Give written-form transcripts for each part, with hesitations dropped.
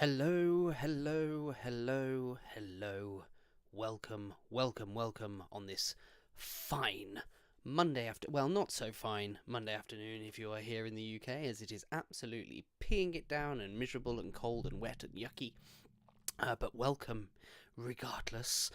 Hello, hello, hello, hello. Welcome, welcome, welcome on this fine well, not so fine Monday afternoon if you are here in the UK, as it is absolutely peeing it down and miserable and cold and wet and yucky. But welcome, regardless,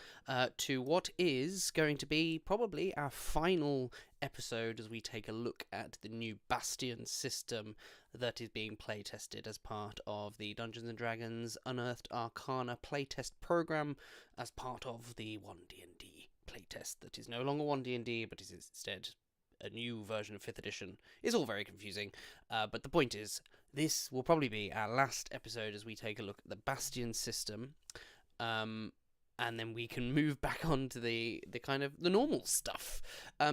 to what is going to be probably our final episode as we take a look at the new Bastion system that is being playtested as part of the Dungeons & Dragons Unearthed Arcana Playtest program, as part of the 1D&D Playtest that is no longer 1D&D, but is instead a new version of 5th edition. It's all very confusing, but the point is, this will probably be our last episode as we take a look at the Bastion system, and then we can move back on to the kind of the normal stuff.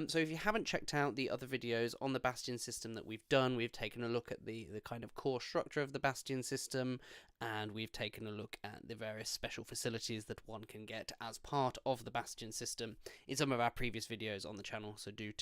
So if you haven't checked out the other videos on the Bastion system that we've done, we've taken a look at the kind of core structure of the Bastion system, and we've taken a look at the various special facilities that one can get as part of the Bastion system in some of our previous videos on the channel, so do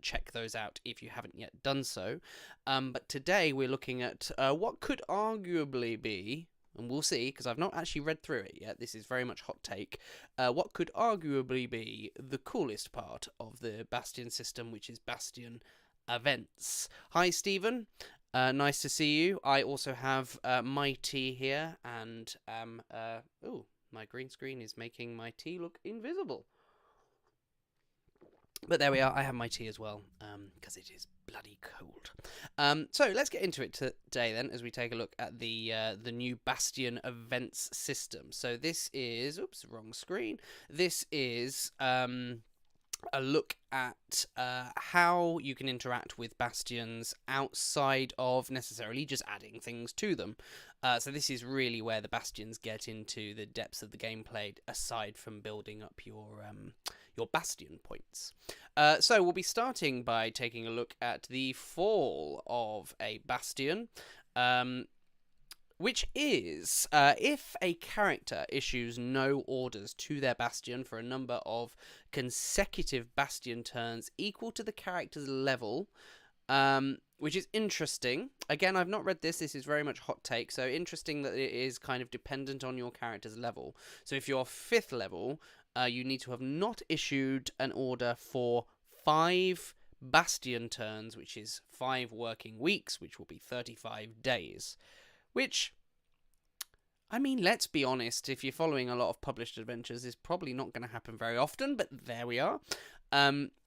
check those out if you haven't yet done so. But today we're looking at what could arguably be, and we'll see, because I've not actually read through it yet, this is very much hot take, what could arguably be the coolest part of the Bastion system, which is Bastion Events. Hi Stephen, nice to see you. I also have my tea here, and oh, my green screen is making my tea look invisible. But there we are, I have my tea as well, because it is bloody cold. So let's get into it today then, as we take a look at the new Bastion Events system. So this is, oops, wrong screen. This is a look at how you can interact with bastions outside of necessarily just adding things to them. So this is really where the bastions get into the depths of the gameplay, aside from building up your bastion points. So we'll be starting by taking a look at the fall of a bastion, which is if a character issues no orders to their bastion for a number of consecutive bastion turns equal to the character's level, which is interesting. Again, I've not read this. This is very much hot take. So interesting that it is kind of dependent on your character's level. So if you're 5th level, you need to have not issued an order for 5 bastion turns, which is 5 working weeks, which will be 35 days. Which, I mean, let's be honest, if you're following a lot of published adventures, is probably not going to happen very often, but there we are.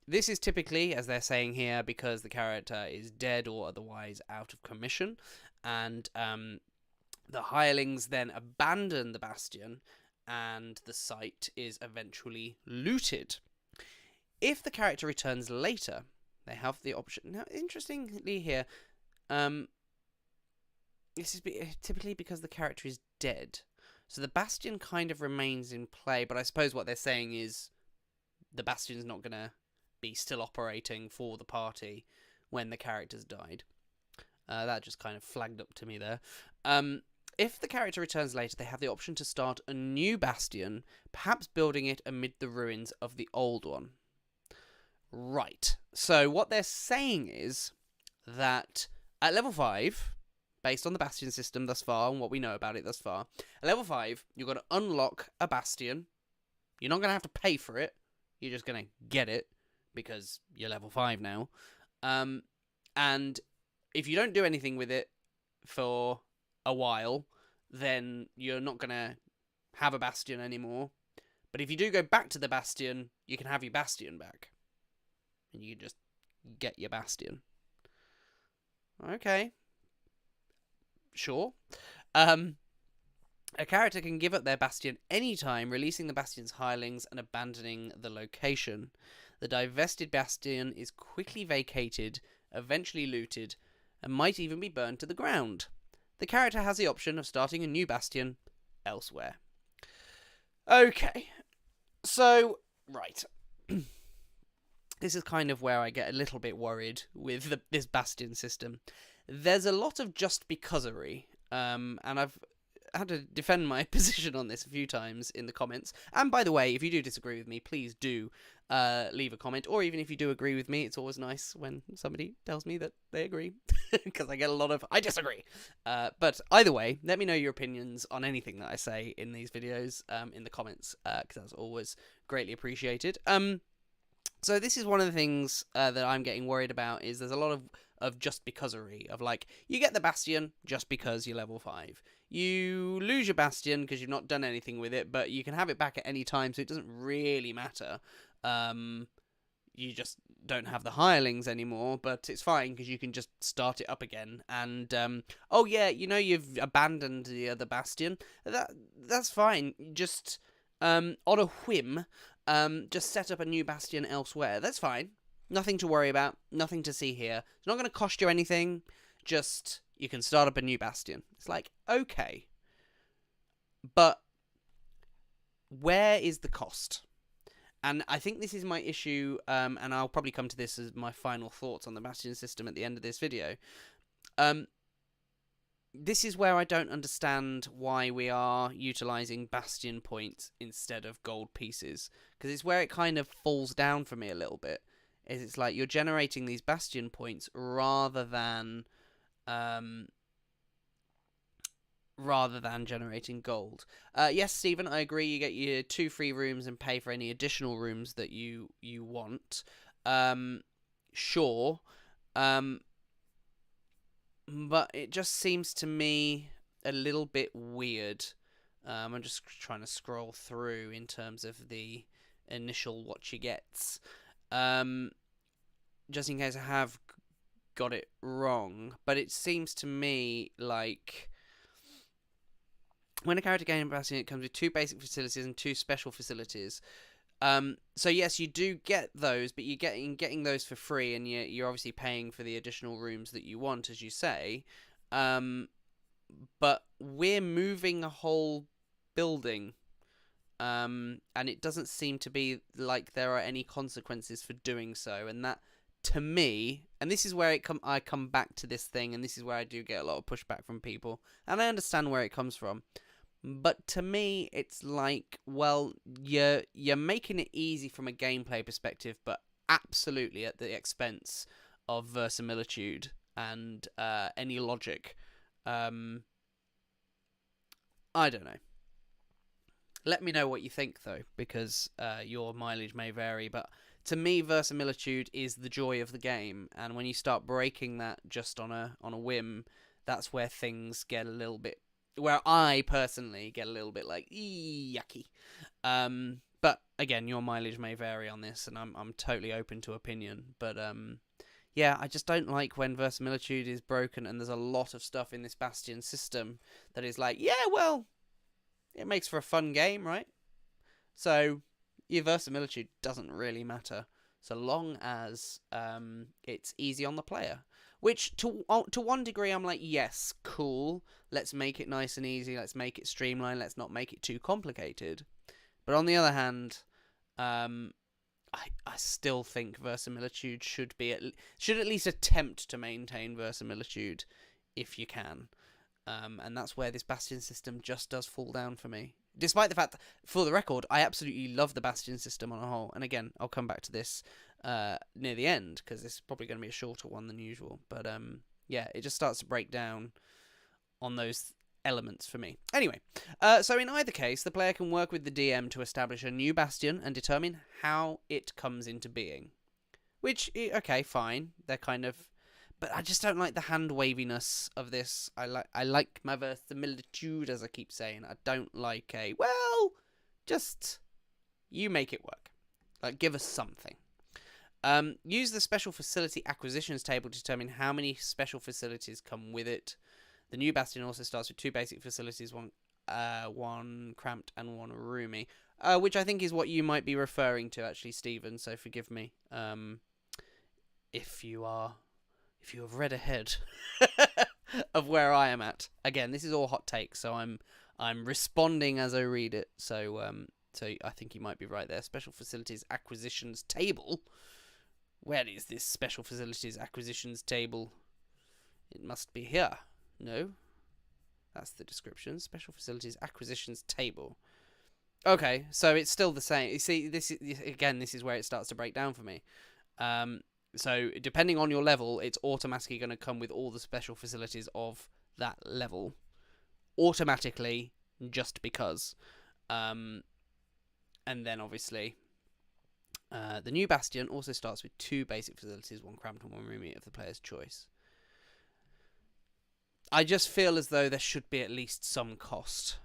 This is typically, as they're saying here, because the character is dead or otherwise out of commission, and the hirelings then abandon the bastion, and the site is eventually looted. If the character returns later, they have the option. Now, interestingly here, this is typically because the character is dead. So the bastion kind of remains in play, but I suppose what they're saying is the bastion's not going to be still operating for the party when the character's died. That just kind of flagged up to me there. If the character returns later, they have the option to start a new bastion, perhaps building it amid the ruins of the old one. Right. So what they're saying is that at level 5, based on the bastion system thus far and what we know about it thus far, at level 5, you're going to unlock a bastion. You're not going to have to pay for it. You're just going to get it because you're level 5 now. And if you don't do anything with it for a while, then you're not going to have a bastion anymore. But if you do go back to the bastion, you can have your bastion back. And you can just get your bastion. Okay. Sure. A character can give up their bastion anytime, releasing the bastion's hirelings and abandoning the location. The divested bastion is quickly vacated, eventually looted, and might even be burned to the ground. The character has the option of starting a new bastion elsewhere. Okay. So, right. This is kind of where I get a little bit worried with this bastion system. There's a lot of just becausery, and I've had to defend my position on this a few times in the comments. And by the way, if you do disagree with me, please do leave a comment, or even if you do agree with me, it's always nice when somebody tells me that they agree. because I get a lot of I disagree. But either way, let me know your opinions on anything that I say in these videos in the comments, because that's always greatly appreciated. So this is one of the things that I'm getting worried about, is there's a lot of just becausery, of like, you get the Bastion just because you're level 5. You lose your Bastion because you've not done anything with it, but you can have it back at any time, so it doesn't really matter. You just don't have the hirelings anymore, but it's fine because you can just start it up again. And oh yeah, you know, you've abandoned the other Bastion. That's fine. Just on a whim, just set up a new Bastion elsewhere. That's fine. Nothing to worry about. Nothing to see here. It's not going to cost you anything. Just, you can start up a new Bastion. It's like, okay. But where is the cost? And I think this is my issue, and I'll probably come to this as my final thoughts on the Bastion system at the end of this video. This is where I don't understand why we are utilising Bastion points instead of gold pieces. Because it's where it kind of falls down for me a little bit. It's like you're generating these Bastion points rather than generating gold. Yes, Stephen, I agree. You get your 2 free rooms and pay for any additional rooms that you want. Sure. But it just seems to me a little bit weird. I'm just trying to scroll through in terms of the initial what you gets. Just in case I have got it wrong. But it seems to me like when a character gains Bastion, it comes with 2 basic facilities and 2 special facilities. So yes, you do get those, but you're getting those for free, and you're obviously paying for the additional rooms that you want, as you say. But we're moving a whole building, and it doesn't seem to be like there are any consequences for doing so, and that, to me, and this is where I come back to this thing, and this is where I do get a lot of pushback from people, and I understand where it comes from. But to me, it's like, well, you're making it easy from a gameplay perspective, but absolutely at the expense of verisimilitude and any logic. I don't know. Let me know what you think, though, because your mileage may vary. But to me, verisimilitude is the joy of the game, and when you start breaking that just on a whim, that's where things get a little bit. Where I personally get a little bit like yucky. But again, your mileage may vary on this, and I'm totally open to opinion. But yeah, I just don't like when verisimilitude is broken, and there's a lot of stuff in this Bastion system that is like, yeah, well, it makes for a fun game, right? So your verisimilitude doesn't really matter so long as it's easy on the player. Which, to one degree, I'm like, yes, cool, let's make it nice and easy, let's make it streamlined, let's not make it too complicated. But on the other hand, I still think verisimilitude should at least attempt to maintain verisimilitude if you can. And that's where this Bastion system just does fall down for me. Despite the fact that, for the record, I absolutely love the Bastion system on a whole. And again, I'll come back to this near the end, because this is probably going to be a shorter one than usual. But yeah, it just starts to break down on those elements for me. Anyway, so in either case, the player can work with the DM to establish a new Bastion and determine how it comes into being. Which, okay, fine. They're kind of... But I just don't like the hand waviness of this. I like my verisimilitude, as I keep saying. I don't like well, just you make it work. Like, give us something. Use the special facility acquisitions table to determine how many special facilities come with it. The new Bastion also starts with 2 basic facilities, one cramped and one roomy, which I think is what you might be referring to, actually, Stephen. So forgive me if you have read ahead of where I am at. Again, this is all hot takes, so I'm responding as I read it. So I think you might be right there. Special facilities acquisitions table. Where is this special facilities acquisitions table? It must be here. No, that's the description. Special facilities acquisitions table. Okay, so it's still the same. You see, this is where it starts to break down for me. So depending on your level, it's automatically going to come with all the special facilities of that level automatically, just because. And then obviously the new Bastion also starts with 2 basic facilities, 1 cramped and 1 roomy of the player's choice. I just feel as though there should be at least some cost,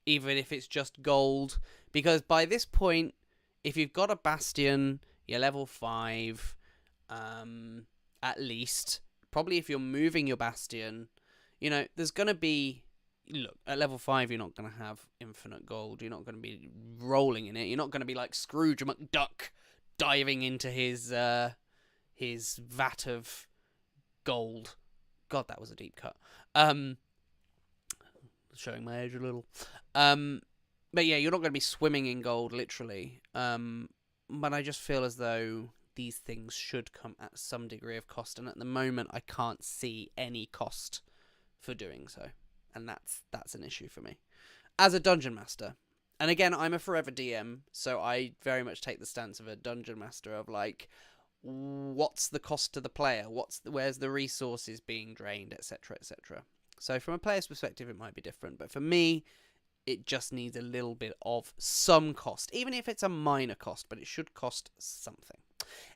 even if it's just gold, because by this point, if you've got a Bastion, you're level 5, at least. Probably if you're moving your Bastion, you know, there's going to be... Look, at level 5, you're not going to have infinite gold. You're not going to be rolling in it. You're not going to be like Scrooge McDuck diving into his vat of gold. God, that was a deep cut. Showing my age a little. But yeah, you're not going to be swimming in gold, literally. But I just feel as though these things should come at some degree of cost, and at the moment, I can't see any cost for doing so. And that's an issue for me as a dungeon master. And again, I'm a forever DM, so I very much take the stance of a dungeon master of like, what's the cost to the player? Where's the resources being drained, etc., etc. So from a player's perspective, it might be different, but for me, it just needs a little bit of some cost, even if it's a minor cost, but it should cost something.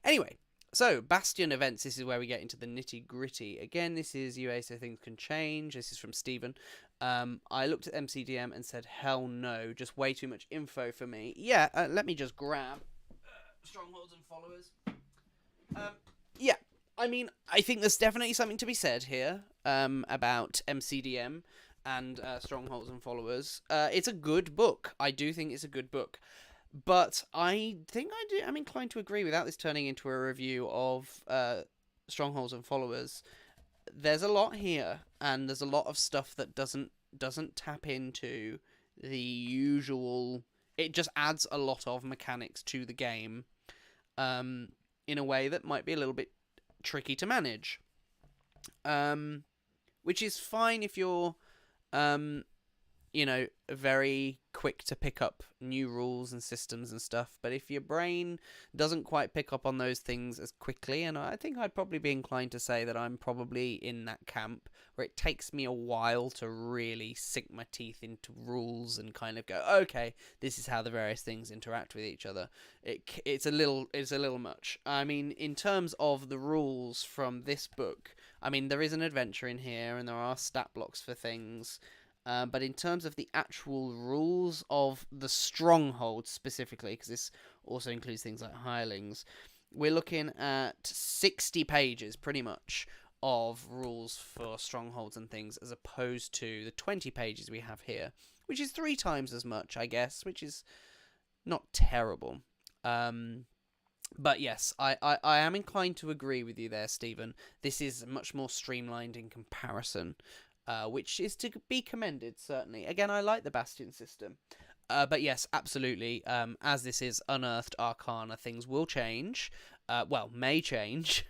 Anyway. So, Bastion Events, this is where we get into the nitty-gritty. Again, this is UA, so things can change. This is from Stephen. I looked at MCDM and said, hell no, just way too much info for me. Yeah, let me just grab Strongholds and Followers. Yeah, I mean, I think there's definitely something to be said here about MCDM and Strongholds and Followers. It's a good book. I do think it's a good book. But I think I'm inclined to agree, without this turning into a review of Strongholds and Followers. There's a lot here, and there's a lot of stuff that doesn't tap into the usual. It just adds a lot of mechanics to the game, in a way that might be a little bit tricky to manage. Which is fine if you're, you know, very quick to pick up new rules and systems and stuff, but if your brain doesn't quite pick up on those things as quickly, and I think I'd probably be inclined to say that I'm probably in that camp where it takes me a while to really sink my teeth into rules and kind of go, okay, this is how the various things interact with each other. It's a little much. I mean, in terms of the rules from this book, I mean, there is an adventure in here and there are stat blocks for things. But in terms of the actual rules of the stronghold specifically, because this also includes things like hirelings, we're looking at 60 pages pretty much of rules for strongholds and things, as opposed to the 20 pages we have here, which is 3 times as much, I guess, which is not terrible. But yes, I am inclined to agree with you there, Stephen. This is much more streamlined in comparison. Which is to be commended, certainly. Again, I like the Bastion system. But yes, absolutely, as this is Unearthed Arcana, things will change. Well, may change.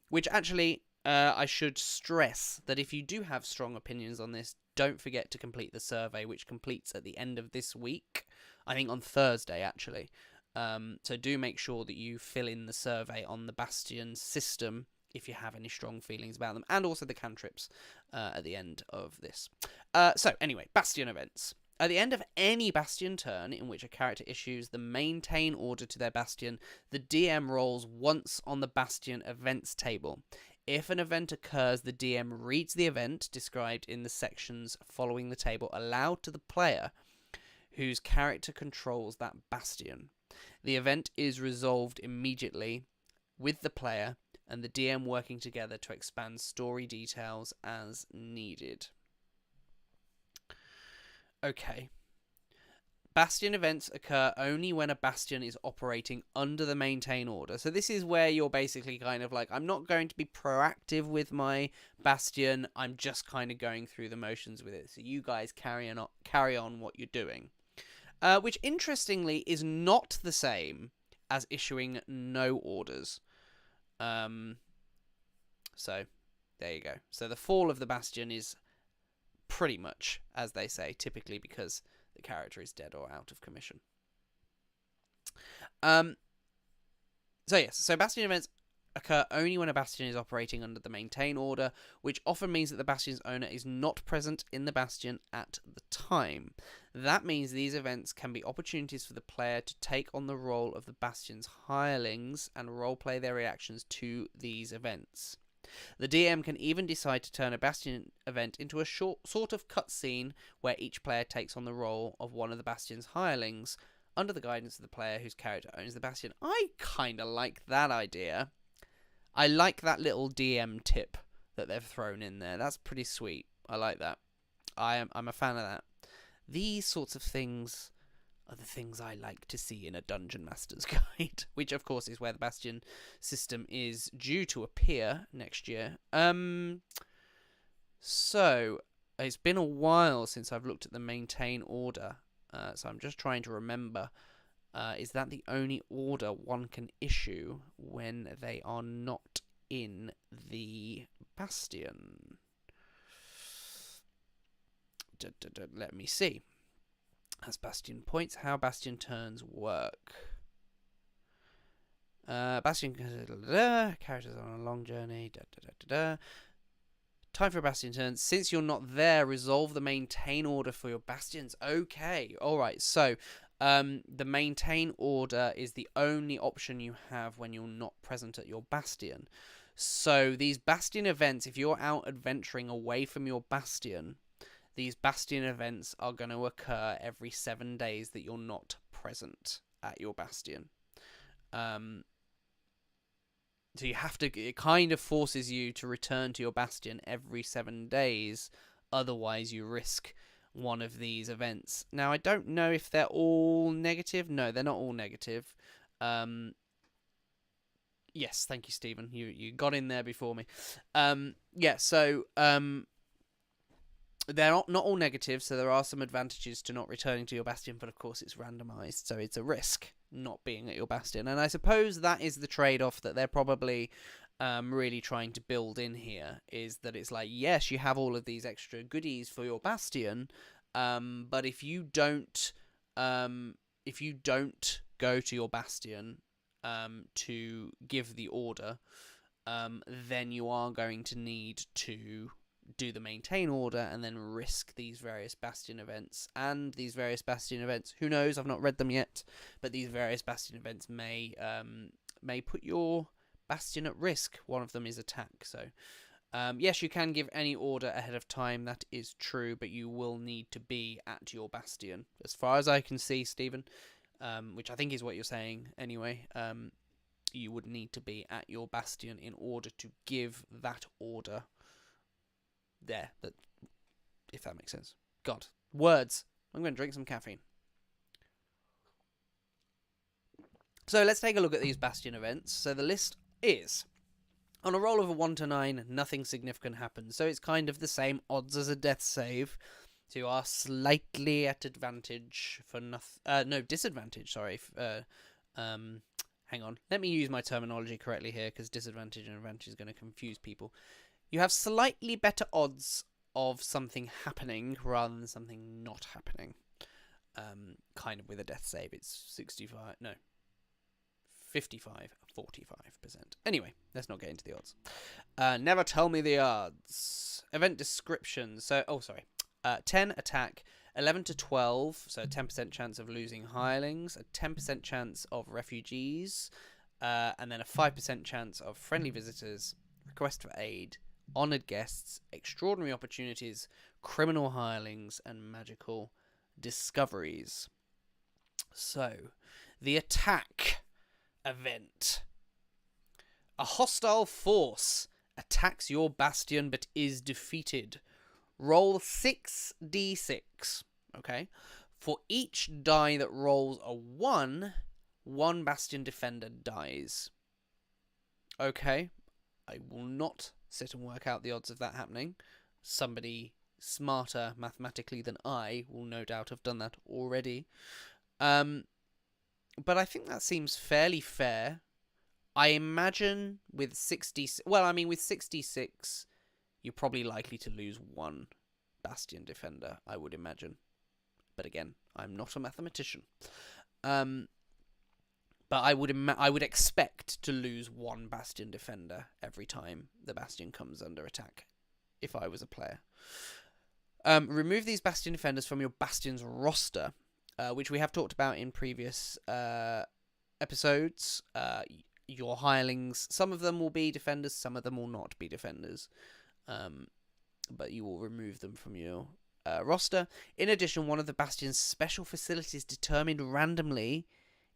Which actually, I should stress that if you do have strong opinions on this, don't forget to complete the survey, which completes at the end of this week. I think on Thursday, actually. So do make sure that you fill in the survey on the Bastion system if you have any strong feelings about them, and also the cantrips at the end of this. So, anyway, Bastion Events. At the end of any Bastion turn in which a character issues the Maintain order to their Bastion, the DM rolls once on the Bastion Events table. If an event occurs, the DM reads the event described in the sections following the table aloud to the player whose character controls that Bastion. The event is resolved immediately with the player and the DM working together to expand story details as needed. Okay. Bastion events occur only when a Bastion is operating under the Maintain order. So this is where you're basically kind of like, I'm not going to be proactive with my Bastion, I'm just kind of going through the motions with it. So you guys carry on what you're doing. Which, interestingly, is not the same as issuing no orders. So, there you go. So the fall of the Bastion is pretty much, as they say, typically because the character is dead or out of commission. So yes, so Bastion events occur only when a bastion is operating under the maintain order, which often means that the bastion's owner is not present in the bastion at the time. That means these events can be opportunities for the player to take on the role of the bastion's hirelings and roleplay their reactions to these events. The DM can even decide to turn a bastion event into a short sort of cutscene where each player takes on the role of one of the bastion's hirelings under the guidance of the player whose character owns the bastion. I kind of like that idea. I like that little DM tip that they've thrown in there. That's pretty sweet. I like that. I'm a fan of that. These sorts of things are the things I like to see in a Dungeon Master's Guide, which of course is where the Bastion system is due to appear next year. So it's been a while since I've looked at the maintain order, so I'm just trying to remember. Is that the only order one can issue when they are not in the Bastion? Let me see. As Bastion points, how Bastion turns work. Bastion characters on a long journey. Time for a Bastion turn. Since you're not there, resolve the maintain order for your Bastions. Okay, alright, so the maintain order is the only option you have when you're not present at your Bastion. So these Bastion events, if you're out adventuring away from your Bastion, these Bastion events are going to occur every 7 days that you're not present at your Bastion. So you have to, it kind of forces you to return to your Bastion every 7 days, otherwise you risk one of these events. Now, I don't know if they're all negative. No, they're not all negative. Yes, thank you, Stephen. You got in there before me. Yeah, so they're not all negative, so there are some advantages to not returning to your Bastion, but of course it's randomized, so it's a risk not being at your Bastion. And I suppose that is the trade-off that they're probably really trying to build in here, is that it's like, yes, you have all of these extra goodies for your Bastion, but if you don't go to your Bastion to give the order, then you are going to need to do the maintain order and then risk these various Bastion events. And these various Bastion events, who knows, I've not read them yet, but these various Bastion events may put your Bastion at risk. One of them is attack. So yes, you can give any order ahead of time, that is true, but you will need to be at your Bastion, as far as I can see, Stephen, which I think is what you're saying anyway. You would need to be at your Bastion in order to give that order there, if that makes sense. God, words. I'm going to drink some caffeine. So let's take a look at these Bastion events. So the list is, on a roll of a 1 to 9, nothing significant happens. So it's kind of the same odds as a death save. So you are slightly at advantage for disadvantage, sorry. Hang on. Let me use my terminology correctly here, because disadvantage and advantage is going to confuse people. You have slightly better odds of something happening rather than something not happening. Kind of with a death save, it's 55, 45%. Anyway, let's not get into the odds. Never tell me the odds. Event description. So, 10 attack, 11 to 12, so 10% chance of losing hirelings, a 10% chance of refugees, and then a 5% chance of friendly visitors, request for aid, honoured guests, extraordinary opportunities, criminal hirelings, and magical discoveries. So, the attack event. A hostile force attacks your Bastion but is defeated. Roll 6d6, okay? For each die that rolls a 1, one Bastion defender dies. Okay, I will not sit and work out the odds of that happening. Somebody smarter mathematically than I will no doubt have done that already. But I think that seems fairly fair. I imagine with 66, you're probably likely to lose one Bastion defender, I would imagine. But again, I'm not a mathematician. But I would expect to lose one Bastion defender every time the Bastion comes under attack, if I was a player. Remove these Bastion defenders from your Bastion's roster, which we have talked about in previous episodes. Your hirelings, some of them will be defenders, some of them will not be defenders. But you will remove them from your roster. In addition, one of the Bastion's special facilities determined randomly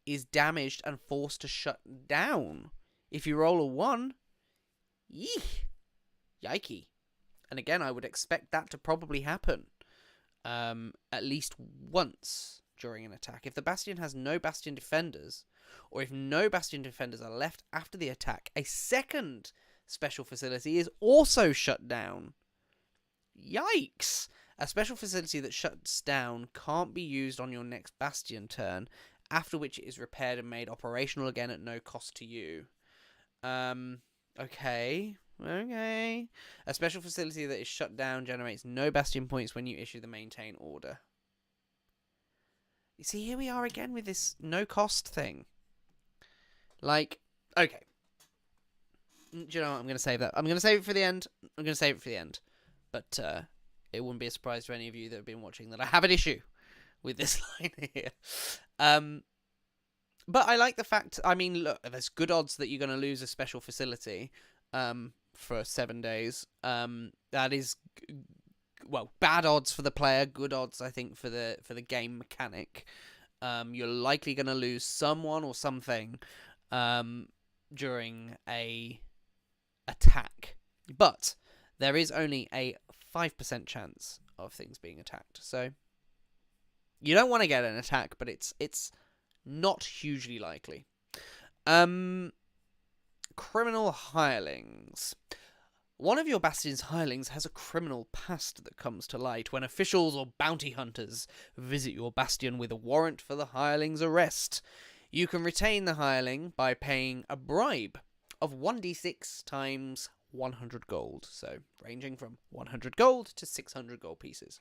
is damaged and forced to shut down. If you roll a 1, yikey. And again, I would expect that to probably happen at least once during an attack. If the Bastion has no Bastion defenders, or if no Bastion defenders are left after the attack, a second special facility is also shut down. Yikes! A special facility that shuts down can't be used on your next Bastion turn, after which it is repaired and made operational again at no cost to you. Okay. A special facility that is shut down generates no Bastion points when you issue the maintain order. You see, here we are again with this no cost thing. Like, okay. Do you know what? I'm going to save that. I'm going to save it for the end. But it wouldn't be a surprise to any of you that have been watching that I have an issue with this line here. But I like the fact, I mean, look, there's good odds that you're going to lose a special facility for 7 days. That is, well, bad odds for the player, good odds, I think, for the game mechanic. You're likely going to lose someone or something during a attack. But there is only a 5% chance of things being attacked. So you don't want to get an attack, but it's not hugely likely. Criminal hirelings. One of your Bastion's hirelings has a criminal past that comes to light when officials or bounty hunters visit your Bastion with a warrant for the hireling's arrest. You can retain the hireling by paying a bribe of 1d6 times 100 gold, so ranging from 100 gold to 600 gold pieces.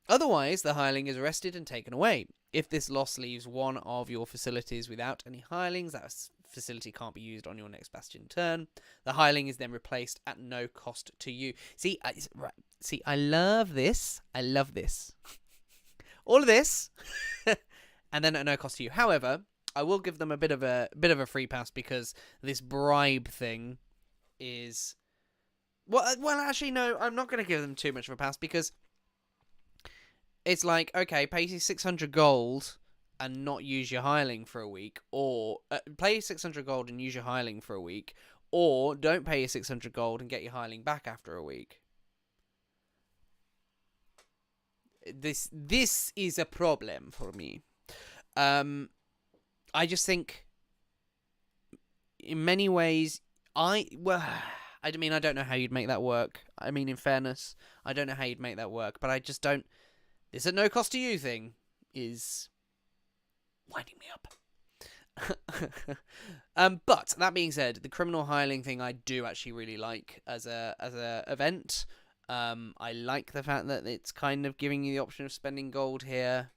Otherwise, the hireling is arrested and taken away. If this loss leaves one of your facilities without any hirelings, that facility can't be used on your next Bastion turn. The hireling is then replaced at no cost to you. See, I love this. I love this. All of this, and then at no cost to you. However, I will give them a bit of a free pass because this bribe thing is well actually no, I'm not going to give them too much of a pass because it's like, okay, pay 600 gold and not use your hireling for a week, or pay 600 gold and use your hireling for a week, or don't pay your 600 gold and get your hireling back after a week. This is a problem for me. I just think in many ways I don't know how you'd make that work. I mean, in fairness, I don't know how you'd make that work, but I just don't. This at no cost to you thing is winding me up. But that being said, the criminal hireling thing I do actually really like as a event. I like the fact that it's kind of giving you the option of spending gold here.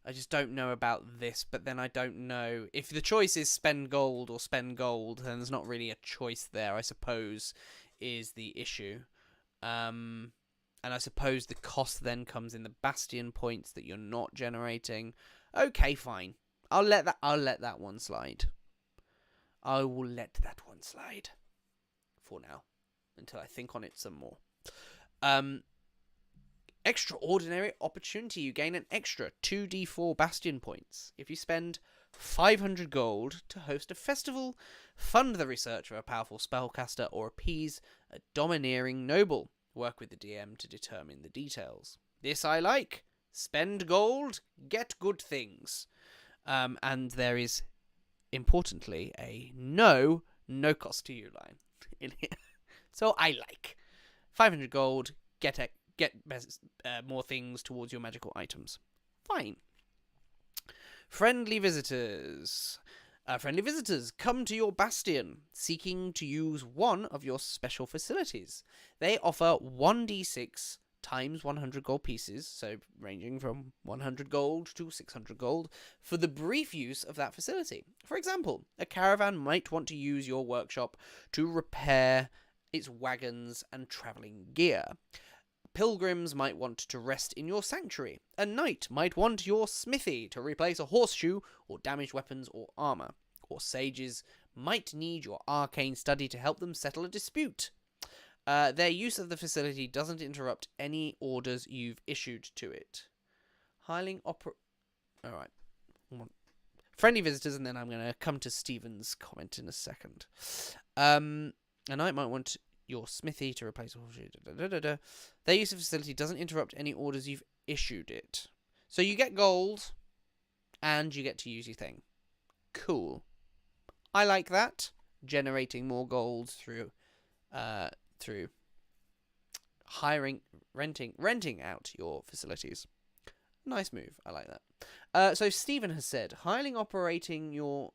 I just don't know about this, but then I don't know if the choice is spend gold or spend gold, then there's not really a choice there, I suppose, is the issue. And I suppose the cost then comes in the Bastion points that you're not generating. Okay, fine. I'll let that one slide. I will let that one slide for now until I think on it some more. Extraordinary opportunity. You gain an extra 2d4 Bastion points if you spend 500 gold to host a festival, fund the research of a powerful spellcaster, or appease a domineering noble. Work with the DM to determine the details. This I like. Spend gold, get good things. And there is, importantly, a no cost to you line in here. So I like 500 gold, get more things towards your magical items. Fine. Friendly visitors. Friendly visitors come to your Bastion, seeking to use one of your special facilities. They offer 1d6 times 100 gold pieces, so ranging from 100 gold to 600 gold, for the brief use of that facility. For example, a caravan might want to use your workshop to repair its wagons and travelling gear. Pilgrims might want to rest in your sanctuary. A knight might want your smithy to replace a horseshoe or damaged weapons or armour. Or sages might need your arcane study to help them settle a dispute. Their use of the facility doesn't interrupt any orders you've issued to it. Alright. Friendly visitors, and then I'm going to come to Stephen's comment in a second. A knight might want your smithy to replace a horseshoe. Their use of the facility doesn't interrupt any orders you've issued it. So you get gold, and you get to use your thing. Cool. I like that. Generating more gold through renting out your facilities. Nice move. I like that. So Stephen has said, hirelings operating your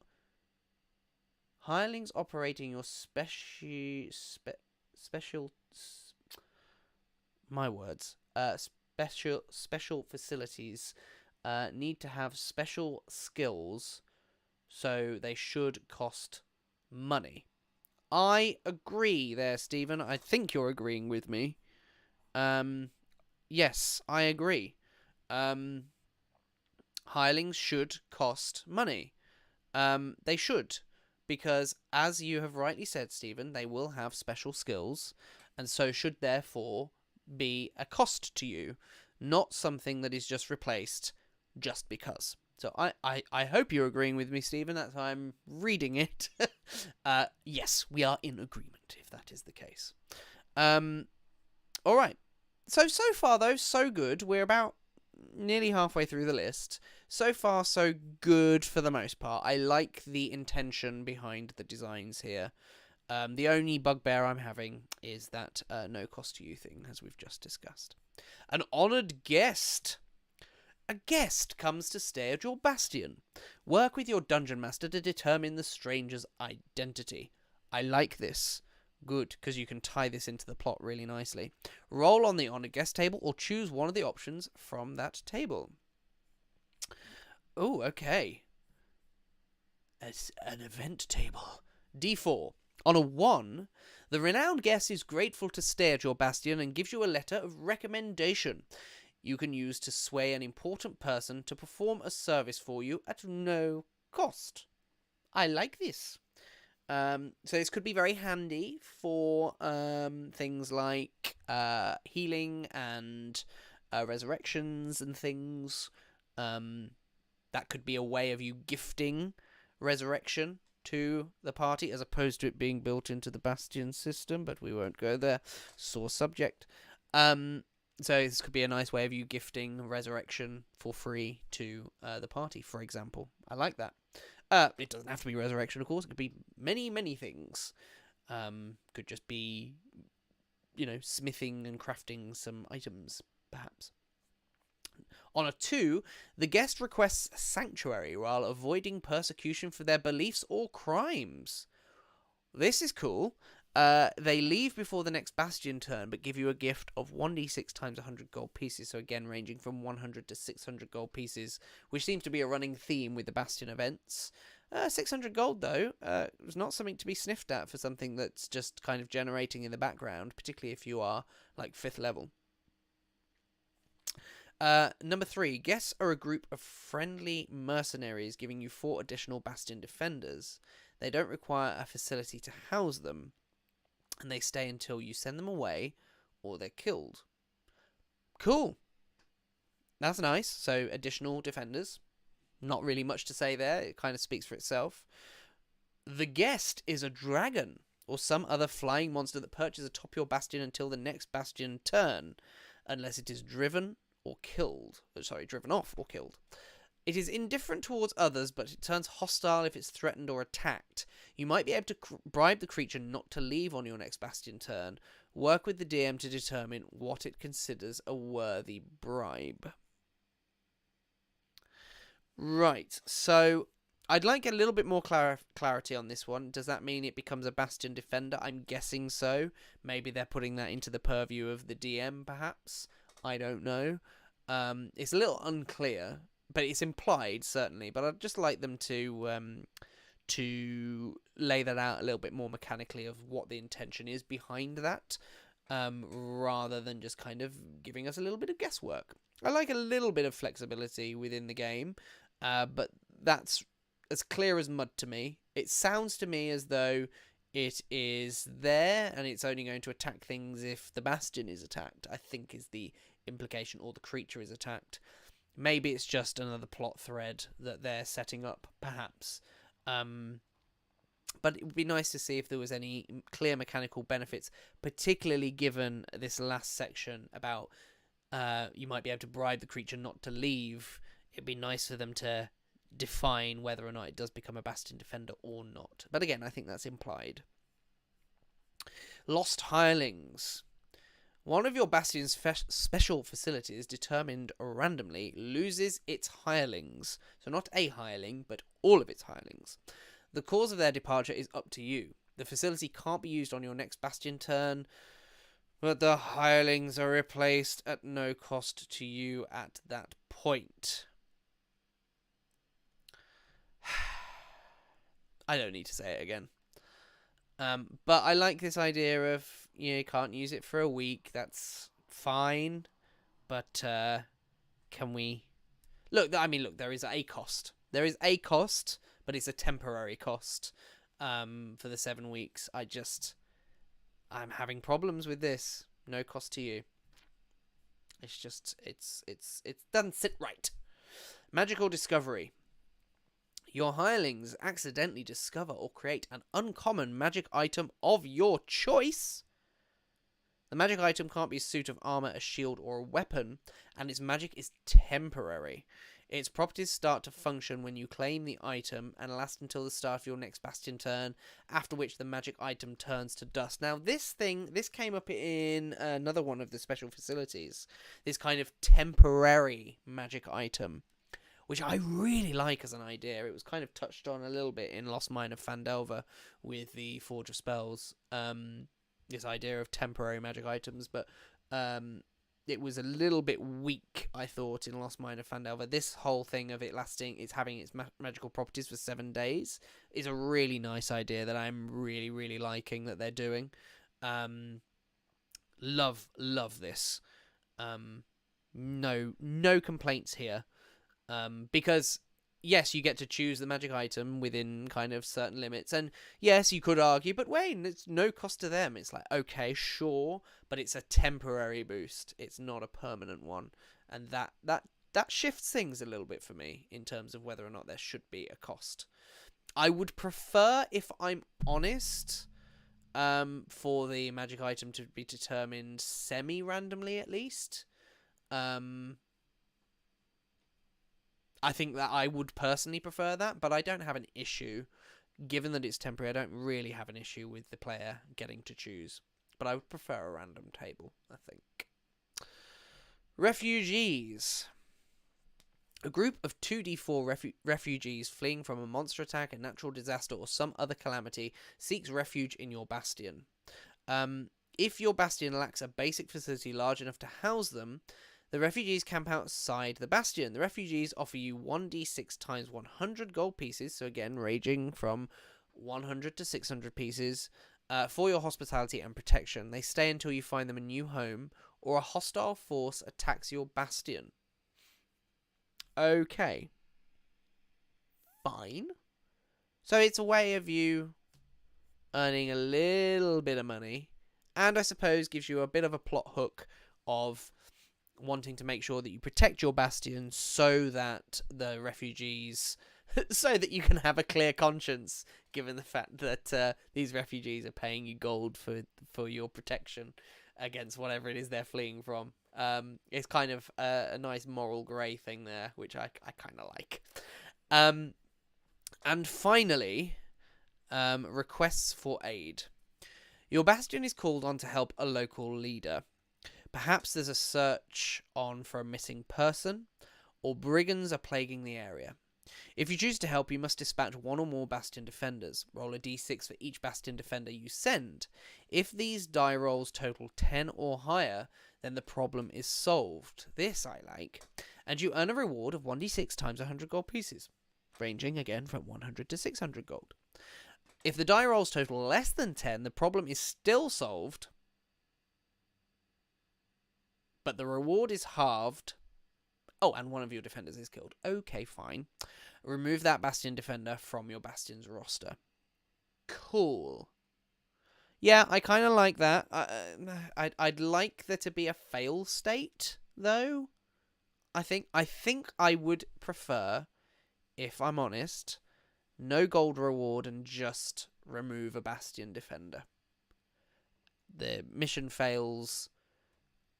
special facilities need to have special skills, so they should cost money. I agree there, Stephen. I think you're agreeing with me. Yes, I agree. Hirelings should cost money. They should, because as you have rightly said, Stephen, they will have special skills, and so should therefore be a cost to you, not something that is just replaced just because. So I hope you're agreeing with me, Stephen. That's how I'm reading it. Yes, we are in agreement, if that is the case. All right. So far, though, so good. We're about nearly halfway through the list. So far, so good for the most part. I like the intention behind the designs here. The only bugbear I'm having is that no cost to you thing, as we've just discussed. An honoured guest. A guest comes to stay at your bastion. Work with your dungeon master to determine the stranger's identity. I like this. Good, because you can tie this into the plot really nicely. Roll on the honoured guest table or choose one of the options from that table. Oh, okay. As an event table. D4. On a 1, the renowned guest is grateful to stay at your bastion and gives you a letter of recommendation you can use to sway an important person to perform a service for you at no cost. I like this. So this could be very handy for things like healing and resurrections and things. That could be a way of you gifting resurrection to the party as opposed to it being built into the Bastion system, but we won't go there. Sore subject. So this could be a nice way of you gifting resurrection for free to the party, for example. I like that. It doesn't have to be resurrection, of course. It could be many, many things. Could just be, smithing and crafting some items, perhaps. On a 2, the guest requests sanctuary while avoiding persecution for their beliefs or crimes. This is cool. They leave before the next Bastion turn, but give you a gift of 1d6 times 100 gold pieces, so again ranging from 100 to 600 gold pieces, which seems to be a running theme with the Bastion events. 600 gold, though, was not something to be sniffed at for something that's just kind of generating in the background, particularly if you are, 5th level. Number 3, guests are a group of friendly mercenaries giving you 4 additional Bastion defenders. They don't require a facility to house them, and they stay until you send them away or they're killed. Cool. That's nice. So additional defenders. Not really much to say there. It kind of speaks for itself. The guest is a dragon or some other flying monster that perches atop your bastion until the next Bastion turn, unless it is driven off or killed. It is indifferent towards others, but it turns hostile if it's threatened or attacked. You might be able to bribe the creature not to leave on your next Bastion turn. Work with the DM to determine what it considers a worthy bribe. Right, so I'd like a little bit more clarity on this one. Does that mean it becomes a Bastion Defender? I'm guessing so. Maybe they're putting that into the purview of the DM, perhaps. I don't know. It's a little unclear, but it's implied, certainly. But I'd just like them to lay that out a little bit more mechanically of what the intention is behind that, rather than just kind of giving us a little bit of guesswork. I like a little bit of flexibility within the game, but that's as clear as mud to me. It sounds to me as though it is there and it's only going to attack things if the Bastion is attacked, I think is the implication, or the creature is attacked. Maybe it's just another plot thread that they're setting up, perhaps. But it would be nice to see if there was any clear mechanical benefits, particularly given this last section about you might be able to bribe the creature not to leave. It'd be nice for them to define whether or not it does become a Bastion Defender or not. But again, I think that's implied. Lost Hirelings. One of your Bastion's special facilities, determined randomly, loses its hirelings. So not a hireling, but all of its hirelings. The cause of their departure is up to you. The facility can't be used on your next Bastion turn, but the hirelings are replaced at no cost to you at that point. I don't need to say it again. But I like this idea of, you can't use it for a week. That's fine. But can we... Look, there is a cost. There is a cost, but it's a temporary cost for the 7 weeks. I'm having problems with this. No cost to you. It's just, it doesn't sit right. Magical discovery. Your hirelings accidentally discover or create an uncommon magic item of your choice. The magic item can't be a suit of armor, a shield, or a weapon, and its magic is temporary. Its properties start to function when you claim the item and last until the start of your next Bastion turn, after which the magic item turns to dust. Now, this came up in another one of the special facilities. This kind of temporary magic item, which I really like as an idea. It was kind of touched on a little bit in Lost Mine of Phandelver with the Forge of Spells, this idea of temporary magic items, but it was a little bit weak, I thought, in Lost Mine of Phandelver. This whole thing of it lasting, it's having its magical properties for 7 days, is a really nice idea that I'm really, really liking that they're doing. Love this. No complaints here. Because, yes, you get to choose the magic item within kind of certain limits. And, yes, you could argue, but Wayne, it's no cost to them. It's like, okay, sure, but it's a temporary boost. It's not a permanent one. And that shifts things a little bit for me in terms of whether or not there should be a cost. I would prefer, if I'm honest, for the magic item to be determined semi-randomly at least. I think that I would personally prefer that, but I don't have an issue. Given that it's temporary, I don't really have an issue with the player getting to choose. But I would prefer a random table, I think. Refugees. A group of 2d4 refugees fleeing from a monster attack, a natural disaster, or some other calamity seeks refuge in your bastion. If your bastion lacks a basic facility large enough to house them, the refugees camp outside the bastion. The refugees offer you 1d6 times 100 gold pieces, so again, ranging from 100 to 600 pieces, for your hospitality and protection. They stay until you find them a new home, or a hostile force attacks your bastion. Okay. Fine. So it's a way of you earning a little bit of money, and I suppose gives you a bit of a plot hook of wanting to make sure that you protect your bastion so that the refugees, so that you can have a clear conscience, given the fact that these refugees are paying you gold for your protection against whatever it is they're fleeing from. It's kind of a nice moral grey thing there, which I kind of like. And finally, requests for aid. Your bastion is called on to help a local leader. Perhaps there's a search on for a missing person, or brigands are plaguing the area. If you choose to help, you must dispatch one or more Bastion Defenders. Roll a d6 for each Bastion Defender you send. If these die rolls total 10 or higher, then the problem is solved. This I like. And you earn a reward of 1d6 times 100 gold pieces, ranging again from 100 to 600 gold. If the die rolls total less than 10, the problem is still solved, but the reward is halved. Oh, and one of your defenders is killed. Okay, fine. Remove that Bastion Defender from your Bastion's roster. Cool. Yeah, I kind of like that. I'd like there to be a fail state, though. I think I would prefer, if I'm honest, no gold reward and just remove a Bastion Defender. The mission fails,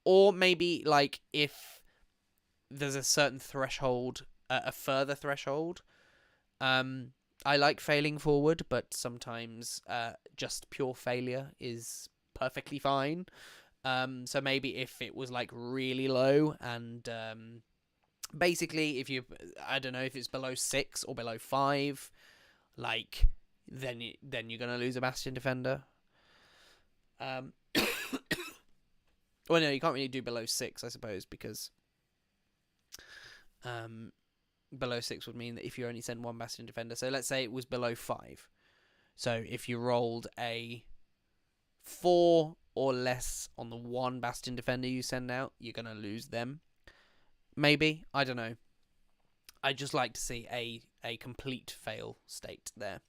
or maybe like if there's a certain threshold, a further threshold. I like failing forward, but sometimes just pure failure is perfectly fine. So maybe if it was like really low and basically if you, I don't know, if it's below 6 or below 5, like then you're gonna lose a Bastion Defender. Well, no, you can't really do below 6, I suppose, because below 6 would mean that if you only send one Bastion Defender, so let's say it was below 5. So if you rolled a 4 or less on the one Bastion Defender you send out, you're going to lose them. Maybe. I don't know. I'd just like to see a complete fail state there.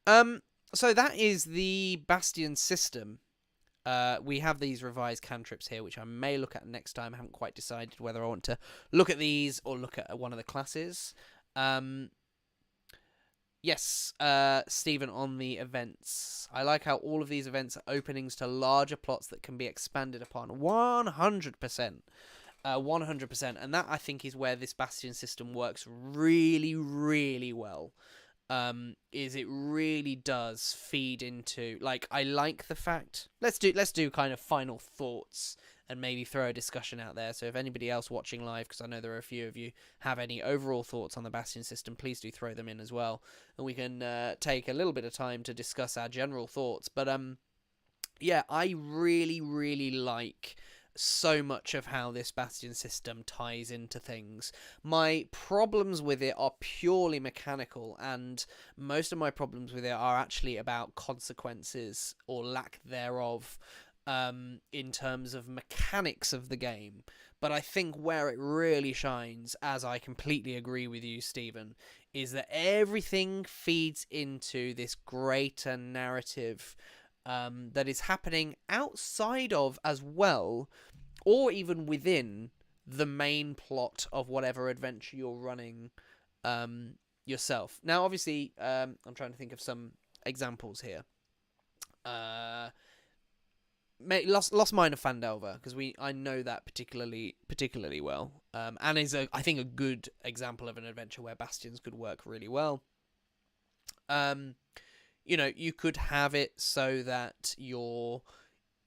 So that is the Bastion system. We have these revised cantrips here, which I may look at next time. I haven't quite decided whether I want to look at these or look at one of the classes. Yes, Stephen, on the events. I like how all of these events are openings to larger plots that can be expanded upon. 100%. 100%. And that, I think, is where this Bastion system works really, really well. Is it really does feed into, like, I like the fact, let's do kind of final thoughts and maybe throw a discussion out there. So if anybody else watching live, because I know there are a few of you, have any overall thoughts on the Bastion system, please do throw them in as well, and we can take a little bit of time to discuss our general thoughts. But yeah, I really, really like so much of how this Bastion system ties into things. My problems with it are purely mechanical, and most of my problems with it are actually about consequences or lack thereof, in terms of mechanics of the game. But I think where it really shines, as I completely agree with you, Stephen, is that everything feeds into this greater narrative that is happening outside of, as well, or even within the main plot of whatever adventure you're running yourself. Now, obviously, I'm trying to think of some examples here. Lost Mine of Phandelver, because I know that particularly well, and is I think a good example of an adventure where Bastions could work really well. You know, you could have it so that you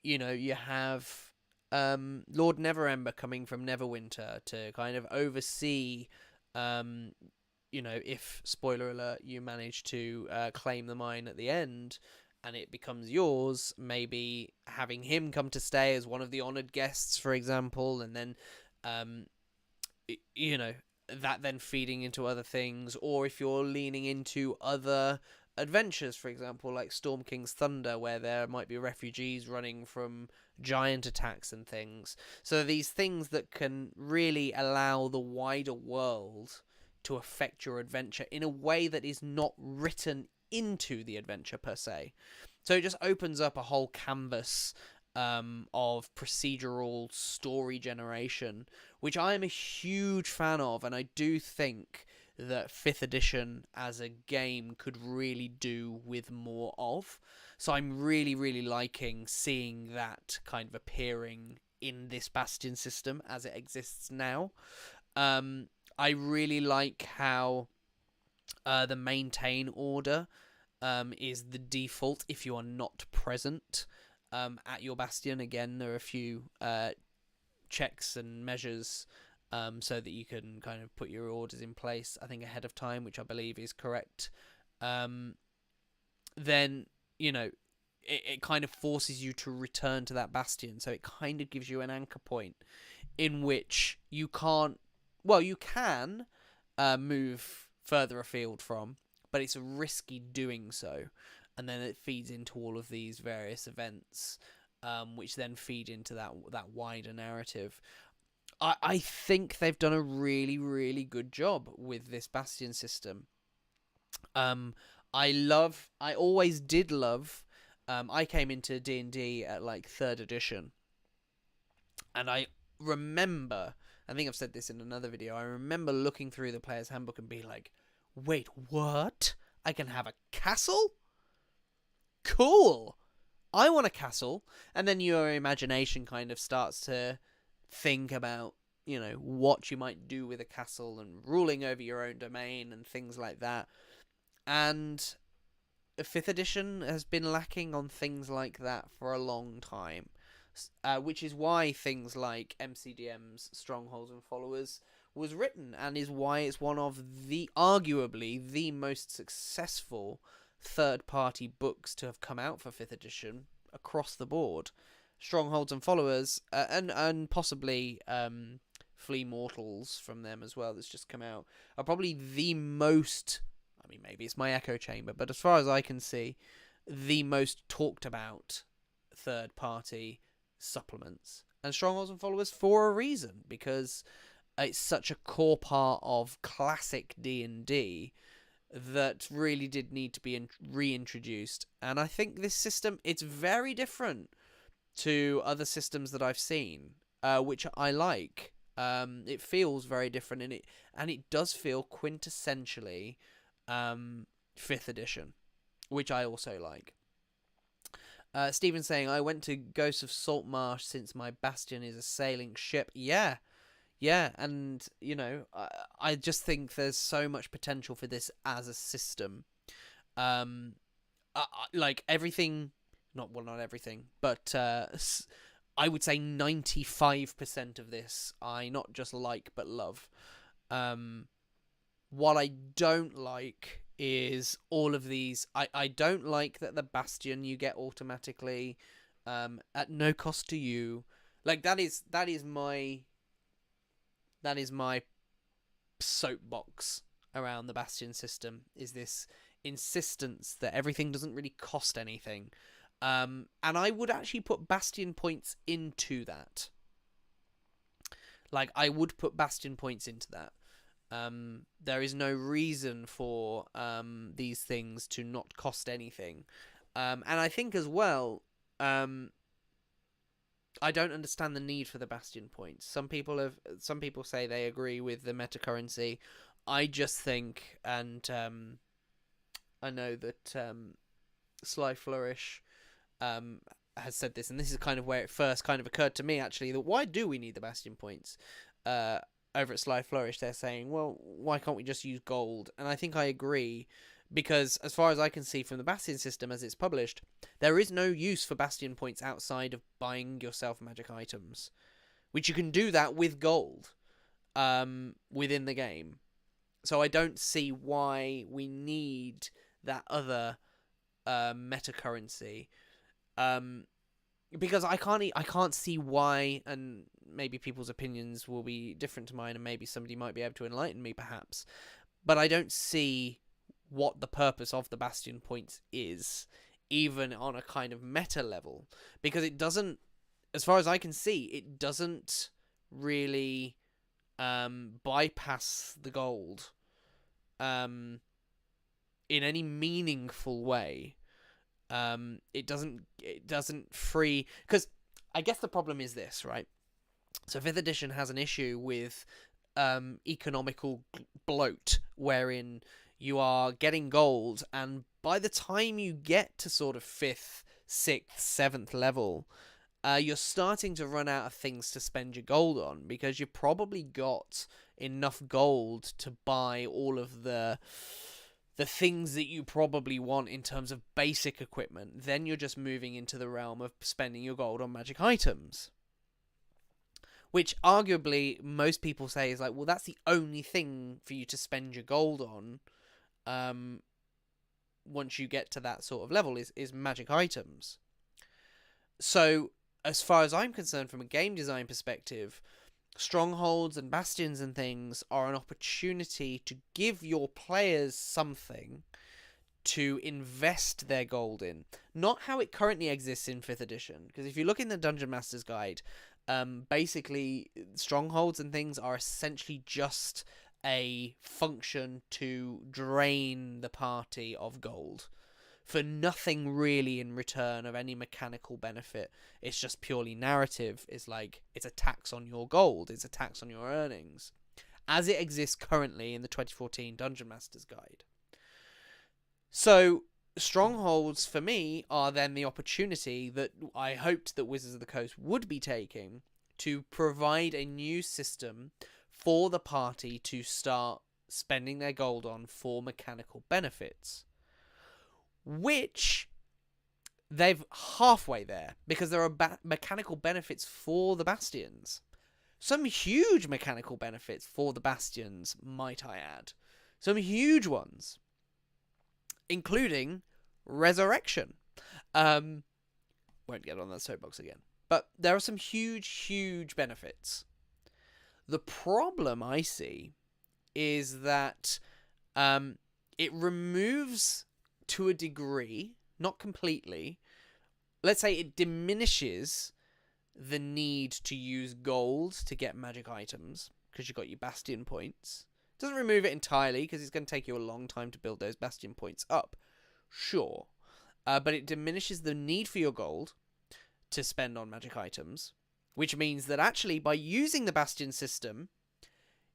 have Lord Neverember coming from Neverwinter to kind of oversee, if, spoiler alert, you manage to claim the mine at the end and it becomes yours, maybe having him come to stay as one of the honoured guests, for example, and then, that then feeding into other things, or if you're leaning into other adventures, for example, like Storm King's Thunder, where there might be refugees running from giant attacks and things. So these things that can really allow the wider world to affect your adventure in a way that is not written into the adventure per se. So it just opens up a whole canvas of procedural story generation, which I am a huge fan of, and I do think that 5th edition as a game could really do with more of. So I'm really, really liking seeing that kind of appearing in this Bastion system as it exists now. I really like how the maintain order is the default if you are not present at your Bastion. Again, there are a few checks and measures so that you can kind of put your orders in place, I think, ahead of time, which I believe is correct. Then, you know, it kind of forces you to return to that bastion. So it kind of gives you an anchor point in which you can't, well, you can move further afield from, but it's risky doing so. And then it feeds into all of these various events, which then feed into that wider narrative. I think they've done a really, really good job with this Bastion system. I always did love, I came into D&D at like 3rd edition, and I remember, I think I've said this in another video, I remember looking through the player's handbook and being like, wait, what? I can have a castle? Cool! I want a castle. And then your imagination kind of starts to think about, you know, what you might do with a castle and ruling over your own domain and things like that. And 5th edition has been lacking on things like that for a long time, which is why things like MCDM's Strongholds and Followers was written, and is why it's one of the, arguably, the most successful third-party books to have come out for 5th edition across the board. Strongholds and Followers, and possibly Flea Mortals from them as well, that's just come out, are probably the most, I mean, maybe it's my echo chamber, but as far as I can see, the most talked about third-party supplements. And Strongholds and Followers for a reason, because it's such a core part of classic D&D that really did need to be reintroduced. And I think this system, it's very different to other systems that I've seen, which I like. It feels very different, and it does feel quintessentially 5th edition, which I also like. Stephen saying, I went to Ghosts of Saltmarsh since my Bastion is a sailing ship. Yeah, and, you know, I just think there's so much potential for this as a system. Like, everything, not everything, but I would say 95% of this I not just like, but love. What I don't like is all of these. I don't like that the Bastion you get automatically at no cost to you. Like, that is my soapbox around the Bastion system, is this insistence that everything doesn't really cost anything. And I would actually put Bastion points into that. Like, I would put Bastion points into that. There is no reason for these things to not cost anything. And I think as well, I don't understand the need for the Bastion points. Some people say they agree with the meta currency. I just think, and I know that Sly Flourish has said this, and this is kind of where it first kind of occurred to me, actually, that why do we need the Bastion points? Over at Sly Flourish, they're saying, well, why can't we just use gold? And I think I agree, because as far as I can see from the Bastion system as it's published, there is no use for Bastion points outside of buying yourself magic items, which you can do that with gold within the game. So I don't see why we need that other meta currency, because I can't see why, and maybe people's opinions will be different to mine, and maybe somebody might be able to enlighten me perhaps, but I don't see what the purpose of the Bastion points is, even on a kind of meta level, because it doesn't, as far as I can see, it doesn't really bypass the gold in any meaningful way. It doesn't free, because I guess the problem is this, right? So 5th edition has an issue with economical bloat, wherein you are getting gold, and by the time you get to sort of 5th, 6th, 7th level, you're starting to run out of things to spend your gold on, because you've probably got enough gold to buy all of the things that you probably want in terms of basic equipment. Then you're just moving into the realm of spending your gold on magic items, which arguably most people say is like, well, that's the only thing for you to spend your gold on once you get to that sort of level is magic items. So as far as I'm concerned, from a game design perspective, strongholds and bastions and things are an opportunity to give your players something to invest their gold in. Not how it currently exists in 5th edition, because if you look in the Dungeon Master's Guide, basically strongholds and things are essentially just a function to drain the party of gold for nothing really in return of any mechanical benefit. It's just purely narrative. It's like, it's a tax on your gold, it's a tax on your earnings, as it exists currently in the 2014 Dungeon Master's Guide. So strongholds for me are then the opportunity that I hoped that Wizards of the Coast would be taking to provide a new system for the party to start spending their gold on for mechanical benefits, which they've halfway there, because there are mechanical benefits for the bastions. Some huge mechanical benefits for the bastions, might I add. Some huge ones, including resurrection. Won't get on that soapbox again. But there are some huge benefits. The problem I see is that it removes, to a degree, not completely, let's say it diminishes the need to use gold to get magic items, because you've got your bastion points. It doesn't remove it entirely, because it's going to take you a long time to build those bastion points up. Sure. But it diminishes the need for your gold to spend on magic items, which means that actually by using the bastion system,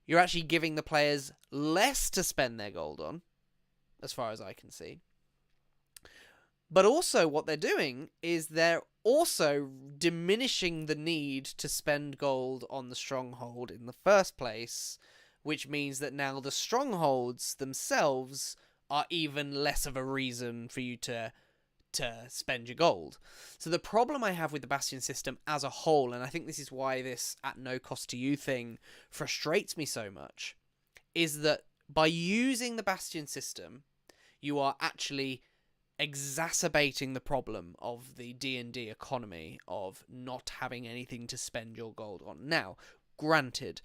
you're actually giving the players less to spend their gold on, as far as I can see. But also what they're doing is they're also diminishing the need to spend gold on the stronghold in the first place, which means that now the strongholds themselves are even less of a reason for you to spend your gold. So the problem I have with the Bastion system as a whole, and I think this is why this at no cost to you thing frustrates me so much, is that by using the Bastion system, you are actually exacerbating the problem of the D&D economy of not having anything to spend your gold on. Now, granted,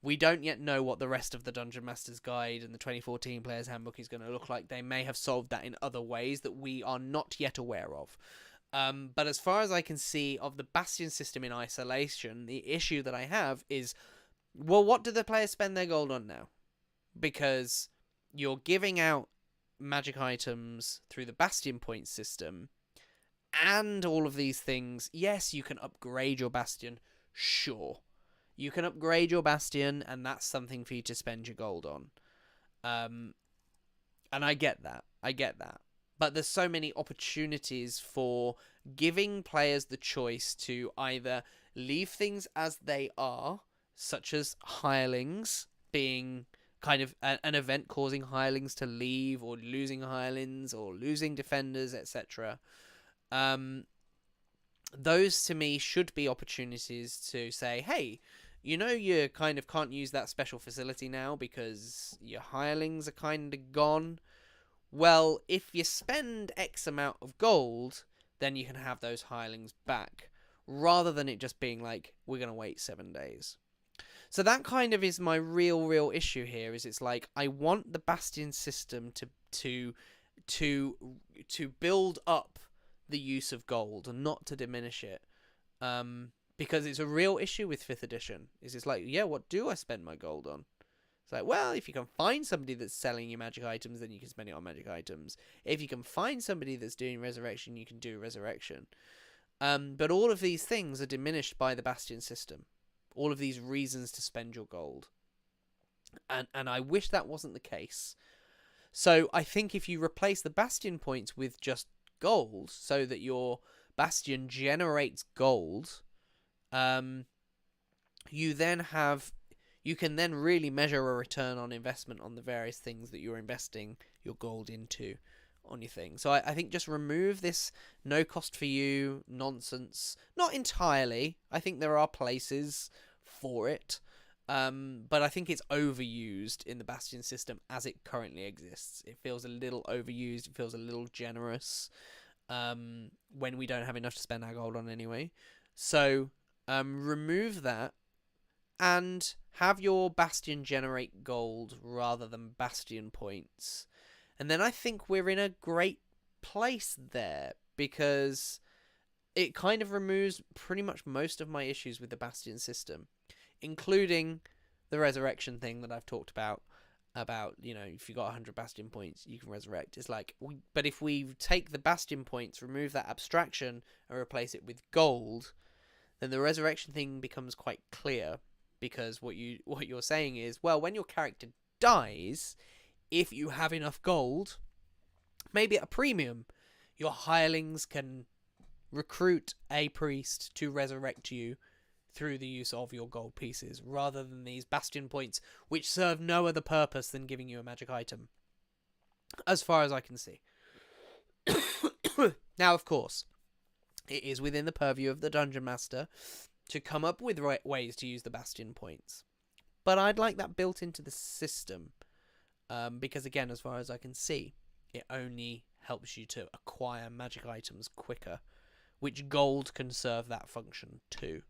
we don't yet know what the rest of the Dungeon Master's Guide and the 2014 Player's Handbook is going to look like. They may have solved that in other ways that we are not yet aware of. But as far as I can see of the Bastion system in isolation, the issue that I have is, well, what do the players spend their gold on now? Because you're giving out magic items through the Bastion point system and all of these things. Yes, you can upgrade your Bastion, sure. You can upgrade your Bastion, and that's something for you to spend your gold on. And I get that. But there's so many opportunities for giving players the choice to either leave things as they are, such as hirelings being kind of an event causing hirelings to leave, or losing hirelings, or losing defenders, etc. Those to me should be opportunities to say, hey, you know, you kind of can't use that special facility now because your hirelings are kind of gone. Well, if you spend X amount of gold, then you can have those hirelings back, rather than it just being like, we're going to wait 7 days. So that kind of is my real issue here, is it's like, I want the Bastion system to build up the use of gold and not to diminish it. Because it's a real issue with 5th edition. It's like, yeah, what do I spend my gold on? It's like, well, if you can find somebody that's selling you magic items, then you can spend it on magic items. If you can find somebody that's doing resurrection, you can do resurrection. But all of these things are diminished by the Bastion system. All of these reasons to spend your gold. And I wish that wasn't the case. So I think if you replace the Bastion points with just gold, so that your Bastion generates gold, you can then really measure a return on investment on the various things that you're investing your gold into on your thing. So I think just remove this no cost for you nonsense. Not entirely. I think there are places for it. But I think it's overused in the Bastion system as it currently exists. It feels a little overused. It feels a little generous when we don't have enough to spend our gold on anyway. So remove that and have your Bastion generate gold rather than Bastion points. And then I think we're in a great place there, because it kind of removes pretty much most of my issues with the Bastion system, including the resurrection thing that I've talked about, if you got 100 Bastion points, you can resurrect. It's like, but if we take the Bastion points, remove that abstraction, and replace it with gold, then the resurrection thing becomes quite clear, because what you're saying is, well, when your character dies, if you have enough gold, maybe at a premium, your hirelings can recruit a priest to resurrect you through the use of your gold pieces, rather than these Bastion points, which serve no other purpose than giving you a magic item, as far as I can see. Now, of course, it is within the purview of the Dungeon Master to come up with ways to use the Bastion points, but I'd like that built into the system, because again, as far as I can see, it only helps you to acquire magic items quicker, which gold can serve that function too.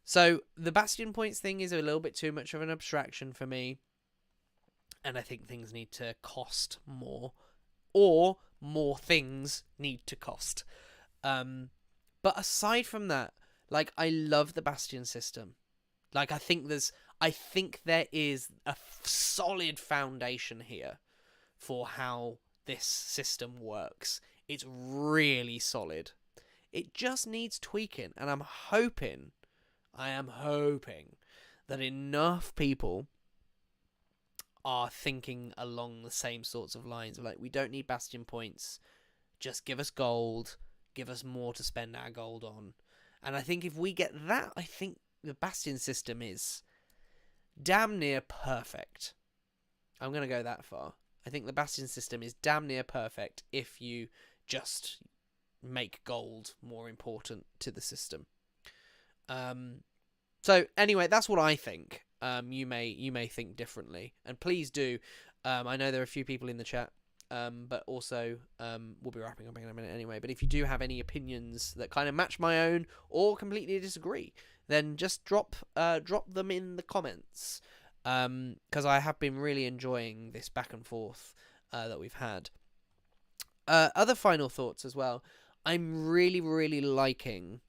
So the Bastion points thing is a little bit too much of an abstraction for me, and I think things need to cost more, or more things need to cost. But aside from that, like, I love the Bastion system. Like, I think there is a solid foundation here for how this system works. It's really solid. It just needs tweaking, and I am hoping that enough people are thinking along the same sorts of lines. Like, we don't need Bastion points, just give us gold, give us more to spend our gold on. And I think if we get that, I think the Bastion system is damn near perfect. I'm going to go that far. I think the Bastion system is damn near perfect if you just make gold more important to the system. So anyway, that's what I think. You may think differently, and please do. I know there are a few people in the chat, but also we'll be wrapping up in a minute anyway. But if you do have any opinions that kind of match my own or completely disagree, then just drop them in the comments, because I have been really enjoying this back and forth that we've had. Other final thoughts as well. I'm really, really liking.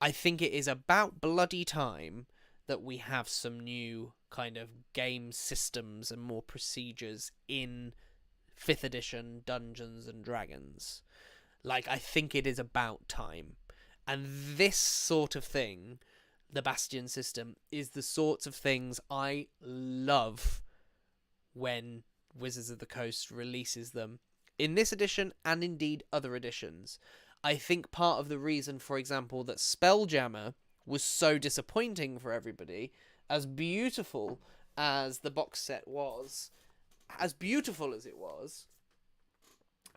I think it is about bloody time that we have some new kind of game systems and more procedures in 5th edition Dungeons and Dragons. Like, I think it is about time. And this sort of thing, the Bastion system, is the sorts of things I love when Wizards of the Coast releases them. In this edition, and indeed other editions. I think part of the reason, for example, that Spelljammer was so disappointing for everybody, as beautiful as the box set was, as beautiful as it was,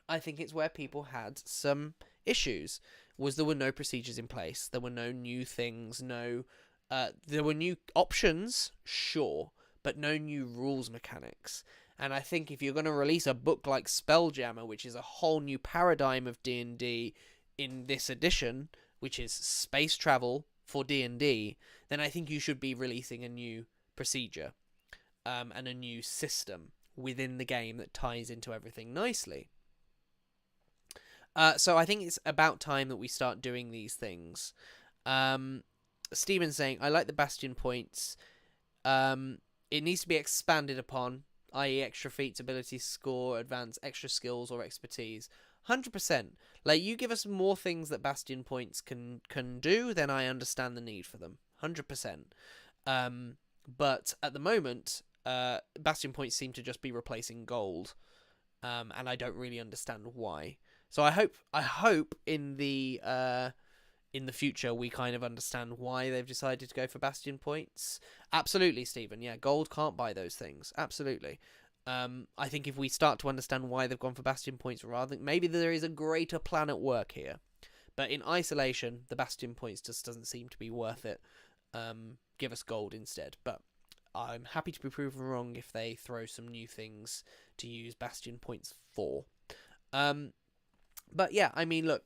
I think it's where people had some issues, was there were no procedures in place, there were no new things, there were new options, sure, but no new rules mechanics. And I think if you're going to release a book like Spelljammer, which is a whole new paradigm of D&D in this edition, which is space travel for D&D, then I think you should be releasing a new procedure and a new system within the game that ties into everything nicely. So I think it's about time that we start doing these things. Steven's saying, I like the Bastion points. It needs to be expanded upon, i.e. extra feats, abilities, score, advance, extra skills or expertise. 100%. Like, you give us more things that Bastion points can do, then I understand the need for them. 100%. But at the moment, Bastion points seem to just be replacing gold, and I don't really understand why. So I hope in the future we kind of understand why they've decided to go for Bastion points. Absolutely, Stephen. Yeah, gold can't buy those things. Absolutely. I think if we start to understand why they've gone for Bastion points rather, maybe there is a greater plan at work here. But in isolation, the Bastion points just doesn't seem to be worth it. give us gold instead. But I'm happy to be proven wrong if they throw some new things to use Bastion points for. But yeah, I mean, look,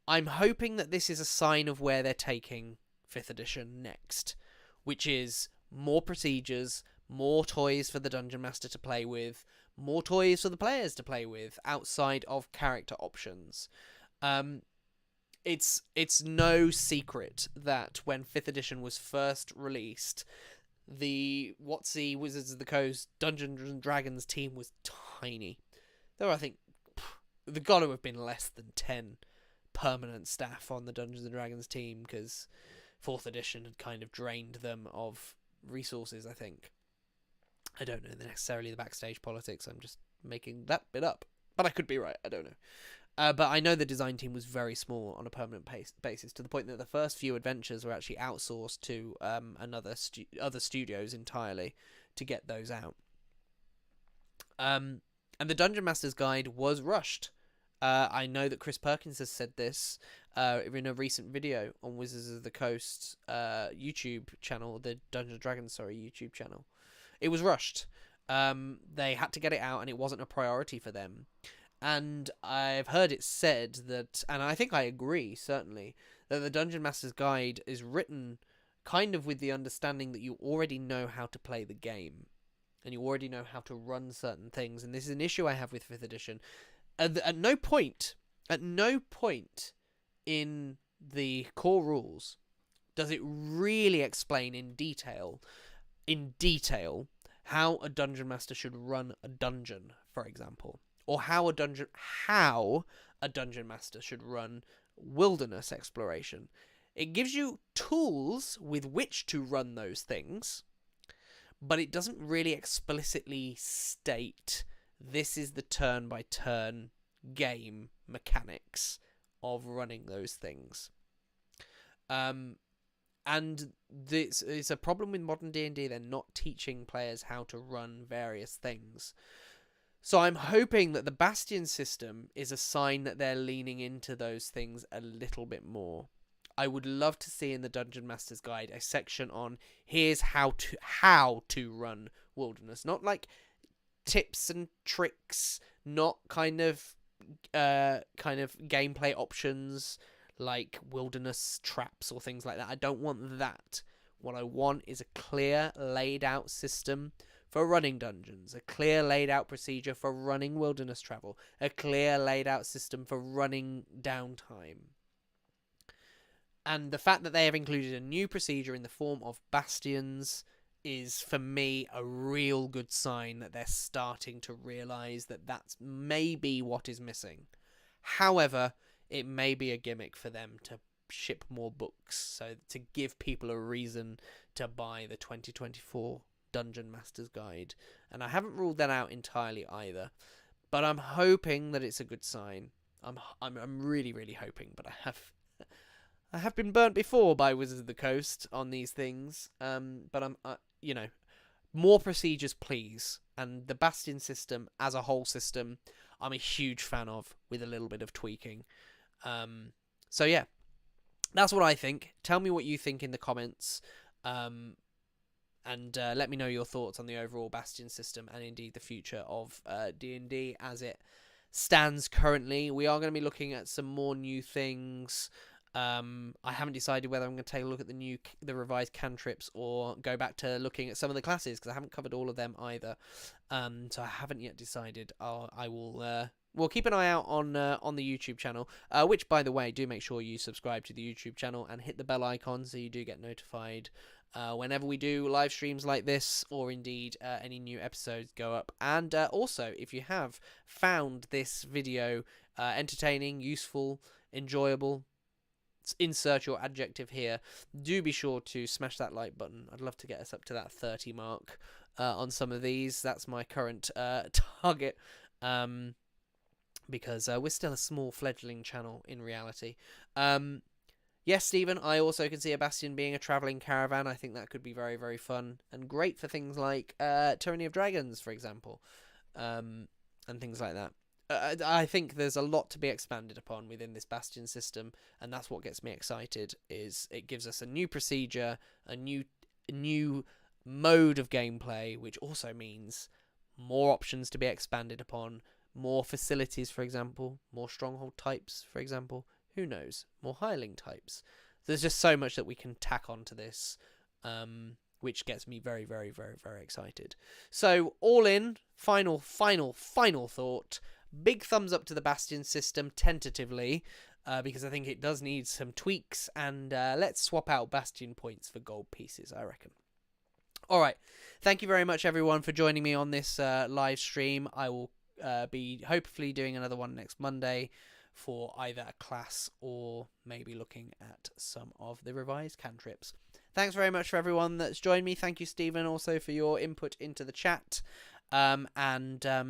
I'm hoping that this is a sign of where they're taking 5th edition next, which is more procedures, more toys for the Dungeon Master to play with, more toys for the players to play with outside of character options. It's no secret that when 5th edition was first released, the WotC Wizards of the Coast Dungeons and Dragons team was tiny. There were, I think, there got to have been less than 10 permanent staff on the Dungeons and Dragons team, because 4th edition had kind of drained them of resources, I think. I don't know necessarily the backstage politics, I'm just making that bit up. But I could be right, I don't know. But I know the design team was very small on a permanent basis, to the point that the first few adventures were actually outsourced to other studios entirely to get those out. And the Dungeon Master's Guide was rushed. I know that Chris Perkins has said this in a recent video on Wizards of the Coast YouTube channel, the Dungeons & Dragons, YouTube channel. It was rushed. They had to get it out, and it wasn't a priority for them. And I've heard it said that, and I think I agree, certainly, that the Dungeon Master's Guide is written kind of with the understanding that you already know how to play the game, and you already know how to run certain things. And this is an issue I have with 5th edition. At no point in the core rules does it really explain in detail how a dungeon master should run a dungeon, for example, or how a dungeon master should run wilderness exploration. It gives you tools with which to run those things, but it doesn't really explicitly state this is the turn-by-turn game mechanics of running those things. And it's a problem with modern D&D. They're not teaching players how to run various things. So I'm hoping that the Bastion system is a sign that they're leaning into those things a little bit more. I would love to see in the Dungeon Master's Guide a section on here's how to run wilderness, not like tips and tricks, not kind of gameplay options like wilderness traps or things like that. I don't want that. What I want is a clear laid out system for running dungeons, a clear laid out procedure for running wilderness travel, a clear laid out system for running downtime. And the fact that they have included a new procedure in the form of bastions is, for me, a real good sign that they're starting to realise that that's maybe what is missing. However, it may be a gimmick for them to ship more books, so to give people a reason to buy the 2024 Dungeon Master's Guide. And I haven't ruled that out entirely either, but I'm hoping that it's a good sign. I'm really, really hoping, but I have been burnt before by Wizards of the Coast on these things, but I'm more procedures, please. And the Bastion system as a whole system, I'm a huge fan of, with a little bit of tweaking. So yeah, that's what I think. Tell me what you think in the comments, and let me know your thoughts on the overall Bastion system and indeed the future of D&D as it stands currently. We are going to be looking at some more new things. I haven't decided whether I'm going to take a look at the revised cantrips or go back to looking at some of the classes, because I haven't covered all of them either. So I haven't yet decided. I will. We'll keep an eye out on the YouTube channel, which, by the way, do make sure you subscribe to the YouTube channel and hit the bell icon so you do get notified whenever we do live streams like this, or indeed any new episodes go up. And also, if you have found this video entertaining, useful, enjoyable, insert your adjective here, do be sure to smash that like button. I'd love to get us up to that 30 mark on some of these. That's my current target, because we're still a small fledgling channel in reality. Yes, Stephen, I also can see a Bastion being a travelling caravan. I think that could be very, very fun and great for things like Tyranny of Dragons, for example, and things like that. I think there's a lot to be expanded upon within this Bastion system, and that's what gets me excited. Is it gives us a new procedure, a new mode of gameplay, which also means more options to be expanded upon, more facilities, for example, more stronghold types, for example. Who knows? More hireling types. There's just so much that we can tack onto this, which gets me very, very, very, very excited. So, all in, final thought. Big thumbs up to the Bastion system, tentatively, because I think it does need some tweaks, and let's swap out Bastion points for gold pieces, I reckon. Alright, thank you very much, everyone, for joining me on this live stream. I will be hopefully doing another one next Monday for either a class or maybe looking at some of the revised cantrips. Thanks very much for everyone that's joined me. Thank you, Stephen, also for your input into the chat.